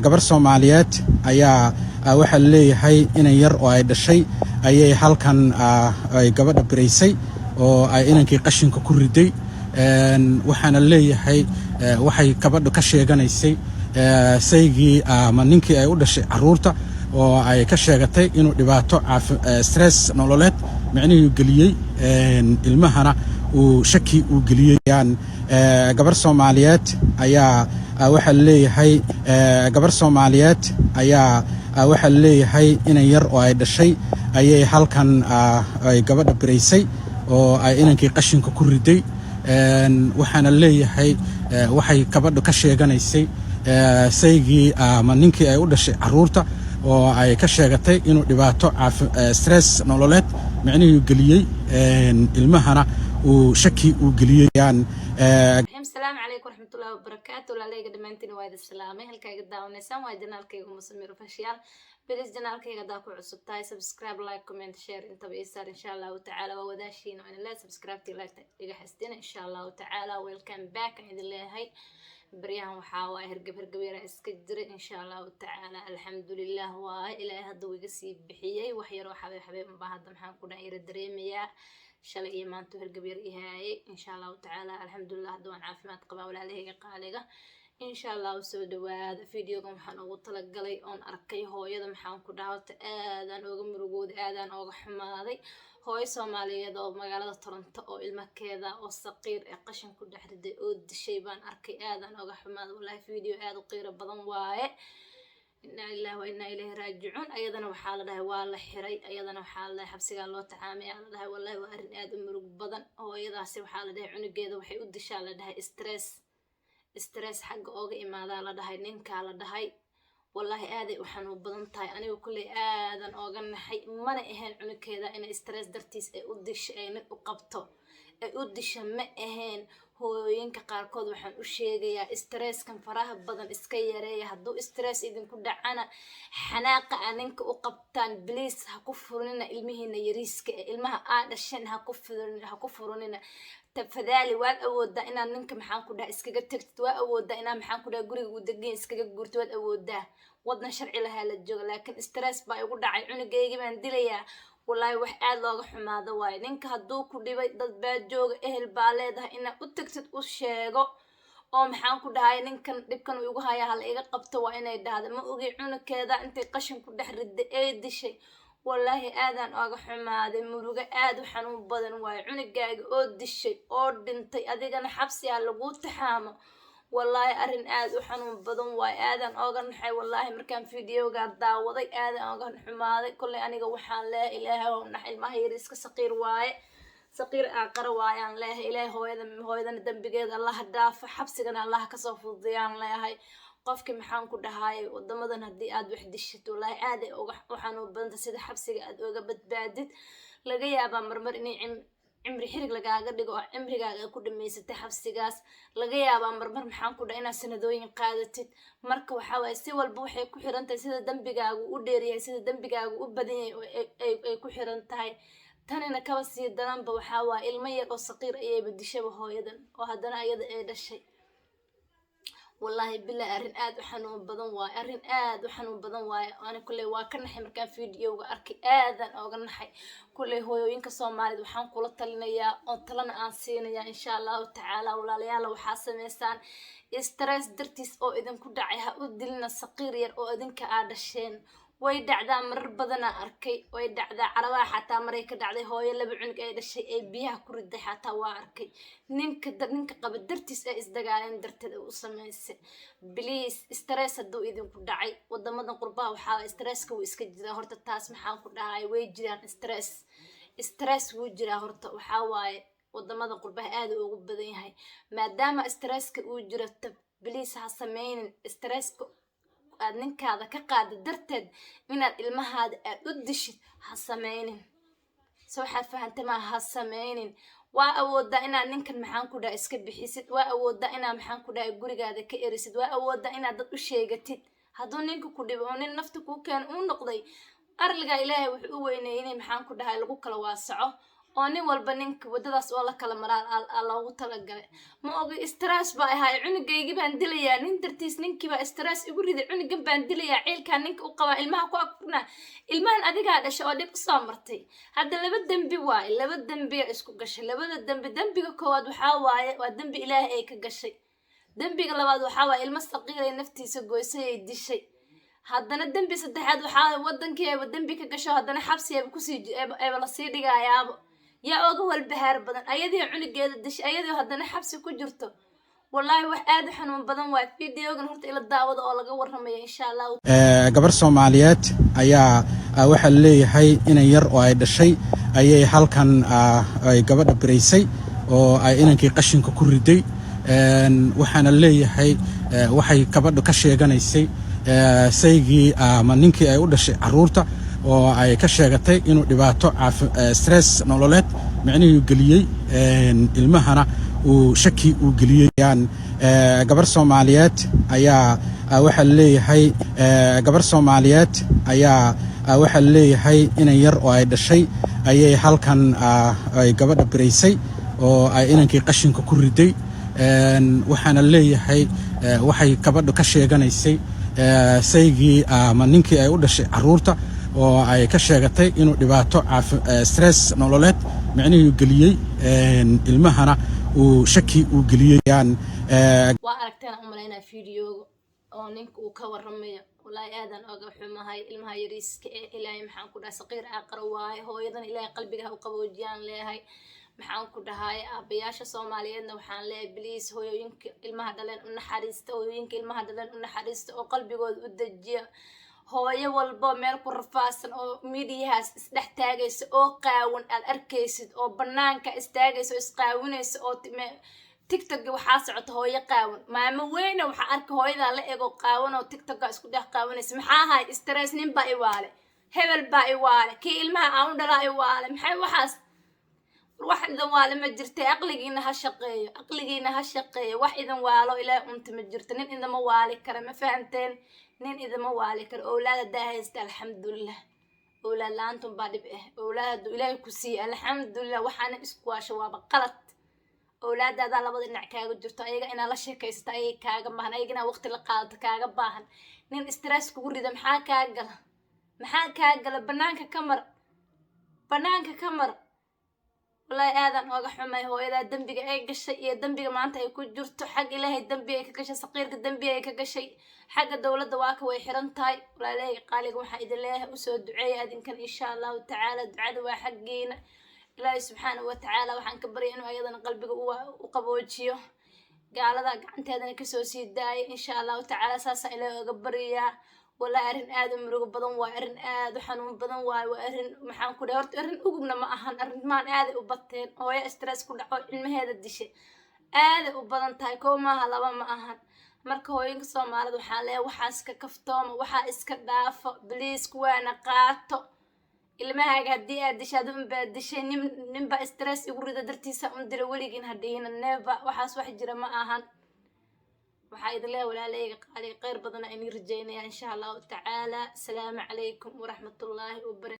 gabar Soomaaliyeed ayaa waxa leeyahay inay yar oo ay dhashay ayay halkan ay gabadha bireysay oo ay inankii qashinka ku riday waxaana leeyahay waxay gabadhu ka sheeganaysay saygii ama ninkii ay u dhashay caruurta oo ay ka sheegatay inuu dhibaato stress nololeed macnaheedu geliyay ilmahana uu shaki uu geliyay gabar Soomaaliyeed ayaa waxa leeyahay gabar Soomaaliyeed ayaa waxa leeyahay inay yar oo ay dhashay ayay halkan ay gabadha bireysay oo ay inankii qashinka ku riday waxaana leeyahay waxay gabadhu ka sheeganaysay saygii ama ninkii ay u dhashay caruurta oo ay ka sheegatay inuu dhibaato stress nololeed macnaheedu geliyay ilmahana uu shaki uu geliyay السلام عليكم ورحمة الله وبركاته ولا ليك دمانتين وايد السلامة هل كاي قدام نسام وايد جنالكيكم مسمير فشيال بليز جنالكي قداكو عصب تاي سبسكرايب لايك كومنت شير انت بيسار ان شاء الله تعالى ووداشين وانا لا سبسكرايب تي لايك تيجا حسدين ان شاء الله تعالى ويلكم باك عند الله هاي بريان وحاوا هرقب يرا اسكجر ان شاء الله تعالى الحمد لله واي الى هدو يقسي بحيي وحيرو حبيب حبيب مباهد محان كنا يرى دريميا shalay iyo maanta hergabyar ihaayay insha Allah ta'ala alxamdulillah hadaan caafimaad qaba walaalahayga qaaliga insha Allah soo dhawaada fiidiyogan waxaan ugu talagalay oon arkay hooyada maxaan ku dhaawata aadan uga murugooday aadan uga xumaaday hooyo Soomaaliyeed oo magaalada Toronto oo ilmakeeda oo saqiir ee qashin ku dhaxriday oo dishay baan arkay aadan uga xumaaday wallahi fiidiyo aad u qiiro badan waaye إنا لله وإنا إليه راجعون أيضا وحال ده والله حري أيضا وحال ده حبسي قال الله تعامي على ده والله وأرن آدم مرق بدن أو أيضا سي وحال ده عنق جيده وحي ودش على ده استرس حق أوجي إما على ده نينك على ده والله آدي وحنو بدن تاي أنا وكل آدم أوجن حي ما نهين عنق كذا إن استرس درتيس ودش أين وقبته ودش ما إهين hooyinka qaarkood waxaan u sheegayaa stresskan faraha badan iska yareeya hadduu stress idinku dhacana xanaaqa aninka u qabtaan please ha ku furina ilmihiina yariiska ilmaha aa dhashan ha ku furina tafadaali waad awoodaa inaad ninka maxaan ku dhahay iskaga tagtid waa awoodaa inaad maxaan ku dhahay guriga u degan iskaga guurto waad awoodaa wadna sharci lahaa la jooga laakiin stress baa igu dhacay cunugayga baan dilayaa والله واحد لوغ حماده واي نينك هادو ku dhibay dad baa jooga ehel baa leedahay ina u tagtid u sheego oo maxaan ku dhahay ninkan dhibkan uu igu haya hal iga qabto waa inay dhahdo ma ogi cunukeeda intay qashin ku dhex riday ee dishay wallahi aadan uga xumaaday muruga aad u xanuun badan waay cunugaaga oo dishay oo dhintay adigana xabsi ah lagu taxaamo والله أرن آد وحنون بدن واي آدن أوغن حي والله مركان فيديو قاعد داوضي آدن أوغن حماضي كل أنا وحان لا إله ونحي ما هي ريسك صقير واي صقير أعقر واي عن لا إله هو إذا ندم بجد الله دافع حبسنا الله كصف الضيان لا هاي قفك محان كده هاي ودمدن هدي آد وحد الشت والله آد وحنون بدن تسيد حبسي آد وقبت بعدت لقي أبا مرمر إني عمري حرق لقاقا دقو عمري قاقا كودا ميستي حبسيقاس لقيا با مرمر محان كودا إنا سندوين قادتid marka waxa way si walba waxay ku xirantahay sida dambigaagu u dheeryahay sida dambigaagu u badan yahay ay ku xirantahay tanina ka sii daranba waxa waa ilmo yar oo saqiir ay badishay hooyadan oo hadana ayada ay dhashay والله بالله أرن آد وحنون بدن واي أرن آد وحنون بدن واي أنا كله واكن حي مركان فيديو وأركي آذن أو جن حي كله هو ينك صومالي وحن كل طلنا يا طلنا أنسينا يا إن شاء الله تعالى ولا ليالا وحاسم إنسان استرس درتيس أو إذن كدعيها ودلنا الصقير أو إذن كعادشين ويدعدا مر بدنا أركي ويدعدا عربا حتى مريك دعدي هو يلا بعنك أي الشيء أي بيها كرد حتى واركي نينك قبل درتيس إيه إزدقالين درت وصميس بليس استرس الدو إذن كدعي ودمدن قربا وحا استرس كو إسكجدا هرت التاس محان كدعي ويجران استرس ويجرا هرت وحاواي ودمدن قربا آد ugu badan yahay maadaama stresska uu jiro بليس ha sameeynin stresska aad ninkaada ka qaad darteed inaad ilmahaada aad u dishid ha sameeynin soo xafahanta ma ha sameeynin waa awoodaa inaad ninkan maxaan ku dhahay iska bixisid waa awoodaa inaad maxaan ku dhahay gurigaada ka erisid waa awoodaa inaad dad u sheegatid hadduu ninka ku dhibo oo nin nafta ku keen uu noqday arliga ilaahay wuxuu u weyneeyay maxaan ku dhahay lagu kala waasaco oo nin walba ninka wadadaas oo la kala maraa loogu talagalay ma ogi stress baa ahay cunugaygii baan dilayaa nin dartiis ninkii baa stress igu riday cunugan baan dilayaa ciilkaan ninka u qabaa ilmaha ku agfurnaa ilmahan adigaa dhashay oo dhib usoo martay hadda laba dembi waaye laba dembi isku gashay labada dembiga koowaad waxaa waaye waa dembi ilaahay ay ka gashay dembiga labaad waxaa waaye ilmo saqiir ay naftiisa goysay ay dishay haddana dembi saddexaad waxaa wadankii ayba dembi ka gasho haddana xabsi ayba lasii dhigayaaba yaa oga walbahaar badan ayadii cunugeeda dishay ayadii haddana xabsi ku jirto wallaahi wax aad u xanuun badan waa fiidiyogan horta ila daawada oo laga warramayo insha allah gabar Soomaaliyeed ayaa waxa leeyahay inay yar oo ay dhashay ayay halkan ay gabadha biraysay oo ay inankii qashinka ku riday waxaana leeyahay waxay gabadhu ka sheeganaysay saygii ama ninkii ay u dhashay caruurta oo ay ka sheegatay inuu dhibaato stress nololeed macnaheedu geliyay ilmahana uu shaki uu geliyay gabar Soomaaliyeed ayaa waxa leeyahay gabar Soomaaliyeed ayaa waxa leeyahay inay yar oo ay dhashay ayay halkan ay gabadha biraysay oo ay inankii qashinka ku riday waxaana leeyahay waxay gabadhu ka sheeganaysay saygii ama ninkii ay u dhashay caruurta oo ay ka sheegatay inuu dhibaato stress nololeed macnaheedu geliyay ilmahana uu shaki uu geliyay waa aragteen u malaynaa fiidiyooga oo ninka uu ka warramayo wallaahi aadan oga xumahay ilmaha yariiska ee ilaahay maxaan ku dhahay saqiir aaqar waaye hooyadan ilaahay qalbiga u qaboojiyaan leeyahay maxaan ku dhahay aabayaasha Soomaaliyeedna waxaan leeyahay please hooyooyinka ilmaha dhaleen u naxariista hooyooyinka ilmaha dhaleen u naxariista oo qalbigooda u dajiya hooyo walbo meel ku rafaasan oo midiyahaas isdhex taagaysa oo qaawan aad arkaysid oo banaanka istaagaysa oo isqaawinaysa oo TikTok waxaa socota hooyo qaawan maamo weyn waxa arka hooyada la eego qaawan oo TikTok isku dhex qaawanaysa maxaa ahay stress nin baa i waale hebel baa i waale kii ilmaha aan dhalaa i waale maxay waxaas wax idan waale ma jirtay aqligiina ha shaqeeyo wax idan waalo ilaa unta ma jirto nin idama waali kara ma fahanteen nin idama waali kara awlaada daahaysta alxamdulillah awlaad laantum baa dhib awlaadu ilaahay ku siiyo alxamdulillah waxaana isku waasho waaba qalad awlaadaada labada dhinac kaaga jirto ayaga inaa la sheekaysto ayay kaaga baahan ayaga inaa waqti la qaadato kaaga baahan nin stress kugu rida maxaa kaa gala banaanka ka mar wallaahi aadan oga xumay hooyadaa dembiga ay gashay iyo dembiga maanta ay ku jirto xag ilaahay dembi ay ka gashay saqiirka dembi ay ka gashay xagga dowladda waa ka way xiran tahay walaalahayga qaaliga waxaa idin leeyahay usoo duceeya adinkan insha allahu tacaala ducada waa xaggiina ilaahay subxaanahu watacaala waxaan ka baryay inuu ayadana qalbiga u qaboojiyo gaalada gacanteedana kasoo sii daaya insha allahu tacaala saasaa ilaahay oga baryayaa والله أرن آدم مرق بدن وأرن آد وحنون بدن وأرن محن كده هرت أرن أقومنا ما أهان أرن ما آد وبطين هو يسترس كله علم هذا الدشة آد وبدن تايكو ما هلا ما أهان مرك هو ينقص ما له حاله وحاسك كفتوم وحاسك داف بليس كوانا قاتو اللي ما هاي قدي أدش هذون بدش نبى استرس يورد درتي سأندر وليجين هدينا النبى وحاس واحد جرا ما أهان وحايد الله ولا عليك قال غير بدنا إني رجينا إن شاء الله تعالى السلام عليكم ورحمة الله وبركاته.